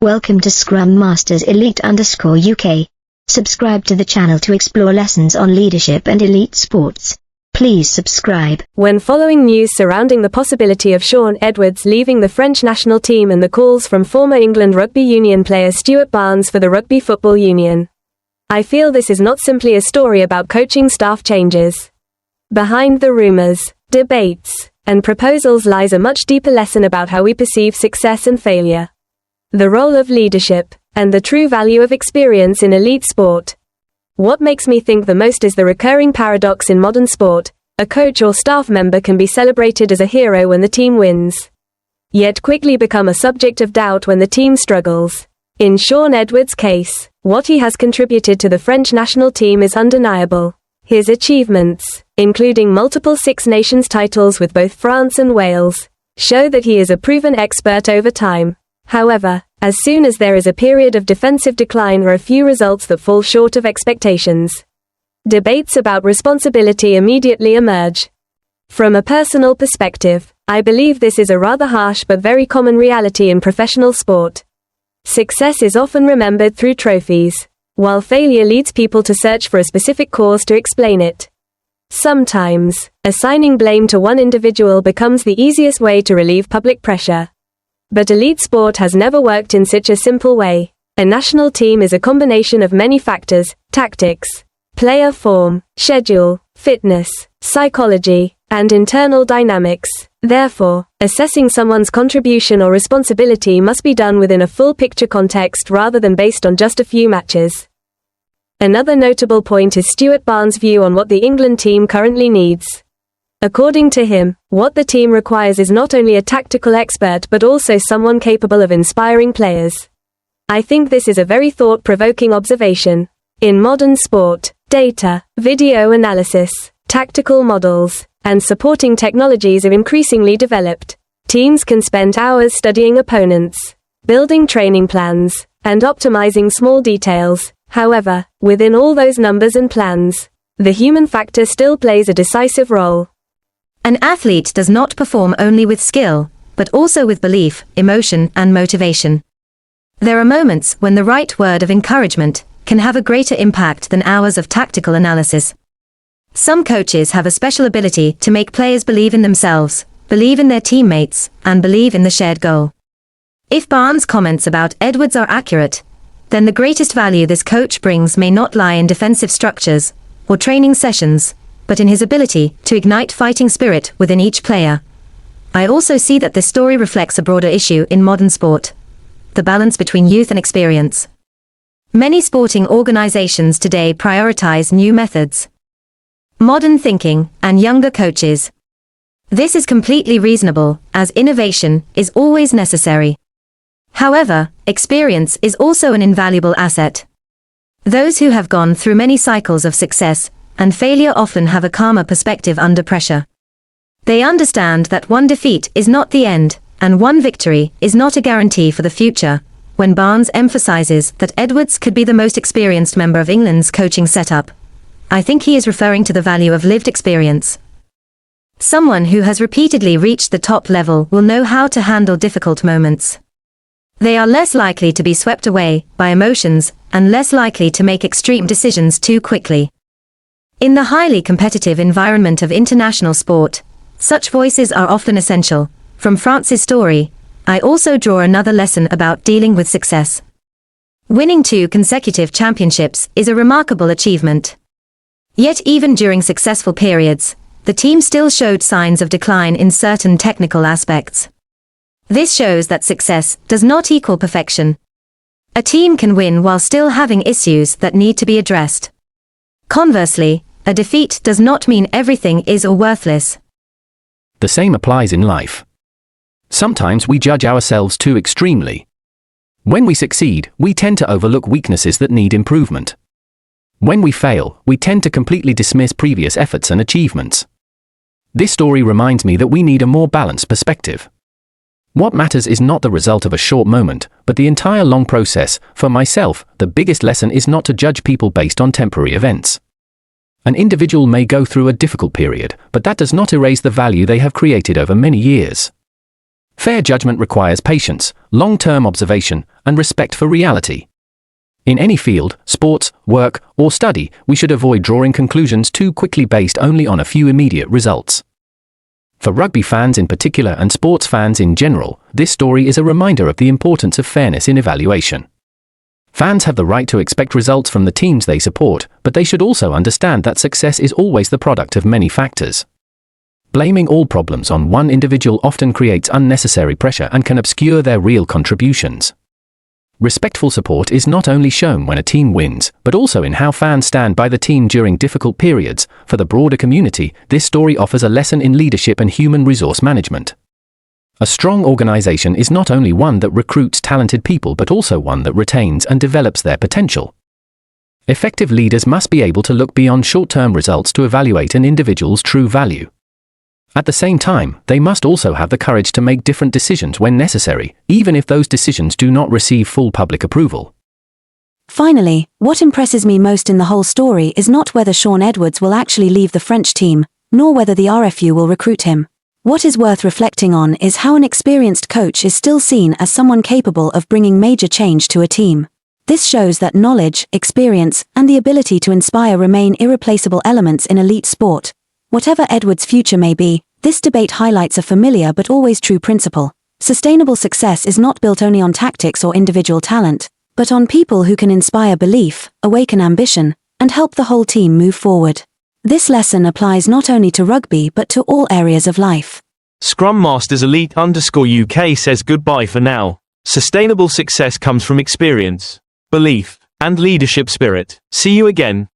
Welcome to Scrum Masters Elite_UK. Subscribe to the channel to explore lessons on leadership and elite sports. Please subscribe. When following news surrounding the possibility of Shaun Edwards leaving the French national team and the calls from former England Rugby Union player Stuart Barnes for the Rugby Football Union, I feel this is not simply a story about coaching staff changes. Behind the rumours, debates, and proposals lies a much deeper lesson about how we perceive success and failure, the role of leadership, and the true value of experience in elite sport. What makes me think the most is the recurring paradox in modern sport: a coach or staff member can be celebrated as a hero when the team wins, yet quickly become a subject of doubt when the team struggles. In Shaun Edwards' case, what he has contributed to the French national team is undeniable. His achievements, including multiple Six Nations titles with both France and Wales, show that he is a proven expert over time. However, as soon as there is a period of defensive decline or a few results that fall short of expectations, debates about responsibility immediately emerge. From a personal perspective, I believe this is a rather harsh but very common reality in professional sport. Success is often remembered through trophies, while failure leads people to search for a specific cause to explain it. Sometimes, assigning blame to one individual becomes the easiest way to relieve public pressure. But elite sport has never worked in such a simple way. A national team is a combination of many factors: tactics, player form, schedule, fitness, psychology, and internal dynamics. Therefore, assessing someone's contribution or responsibility must be done within a full picture context rather than based on just a few matches. Another notable point is Stuart Barnes' view on what the England team currently needs. According to him, what the team requires is not only a tactical expert but also someone capable of inspiring players. I think this is a very thought-provoking observation. In modern sport, data, video analysis, tactical models, and supporting technologies are increasingly developed. Teams can spend hours studying opponents, building training plans, and optimizing small details. However, within all those numbers and plans, the human factor still plays a decisive role. An athlete does not perform only with skill, but also with belief, emotion, and motivation. There are moments when the right word of encouragement can have a greater impact than hours of tactical analysis. Some coaches have a special ability to make players believe in themselves, believe in their teammates, and believe in the shared goal. If Barnes' comments about Edwards are accurate, then the greatest value this coach brings may not lie in defensive structures or training sessions, but in his ability to ignite fighting spirit within each player. I also see that this story reflects a broader issue in modern sport: the balance between youth and experience. Many sporting organizations today prioritize new methods, modern thinking, and younger coaches. This is completely reasonable, as innovation is always necessary. However, experience is also an invaluable asset. Those who have gone through many cycles of success and failure often have a calmer perspective under pressure. They understand that one defeat is not the end, and one victory is not a guarantee for the future. When Barnes emphasizes that Edwards could be the most experienced member of England's coaching setup, I think he is referring to the value of lived experience. Someone who has repeatedly reached the top level will know how to handle difficult moments. They are less likely to be swept away by emotions and less likely to make extreme decisions too quickly. In the highly competitive environment of international sport, such voices are often essential. From France's story, I also draw another lesson about dealing with success. Winning 2 consecutive championships is a remarkable achievement. Yet even during successful periods, the team still showed signs of decline in certain technical aspects. This shows that success does not equal perfection. A team can win while still having issues that need to be addressed. Conversely, a defeat does not mean everything is or worthless. The same applies in life. Sometimes we judge ourselves too extremely. When we succeed, we tend to overlook weaknesses that need improvement. When we fail, we tend to completely dismiss previous efforts and achievements. This story reminds me that we need a more balanced perspective. What matters is not the result of a short moment, but the entire long process. For myself, the biggest lesson is not to judge people based on temporary events. An individual may go through a difficult period, but that does not erase the value they have created over many years. Fair judgment requires patience, long-term observation, and respect for reality. In any field, sports, work, or study, we should avoid drawing conclusions too quickly based only on a few immediate results. For rugby fans in particular and sports fans in general, this story is a reminder of the importance of fairness in evaluation. Fans have the right to expect results from the teams they support, but they should also understand that success is always the product of many factors. Blaming all problems on one individual often creates unnecessary pressure and can obscure their real contributions. Respectful support is not only shown when a team wins, but also in how fans stand by the team during difficult periods. For the broader community, this story offers a lesson in leadership and human resource management. A strong organization is not only one that recruits talented people but also one that retains and develops their potential. Effective leaders must be able to look beyond short-term results to evaluate an individual's true value. At the same time, they must also have the courage to make different decisions when necessary, even if those decisions do not receive full public approval. Finally, what impresses me most in the whole story is not whether Shaun Edwards will actually leave the French team, nor whether the RFU will recruit him. What is worth reflecting on is how an experienced coach is still seen as someone capable of bringing major change to a team. This shows that knowledge, experience, and the ability to inspire remain irreplaceable elements in elite sport. Whatever Edwards' future may be, this debate highlights a familiar but always true principle. Sustainable success is not built only on tactics or individual talent, but on people who can inspire belief, awaken ambition, and help the whole team move forward. This lesson applies not only to rugby but to all areas of life. Scrum Masters Elite_UK says goodbye for now. Sustainable success comes from experience, belief, and leadership spirit. See you again.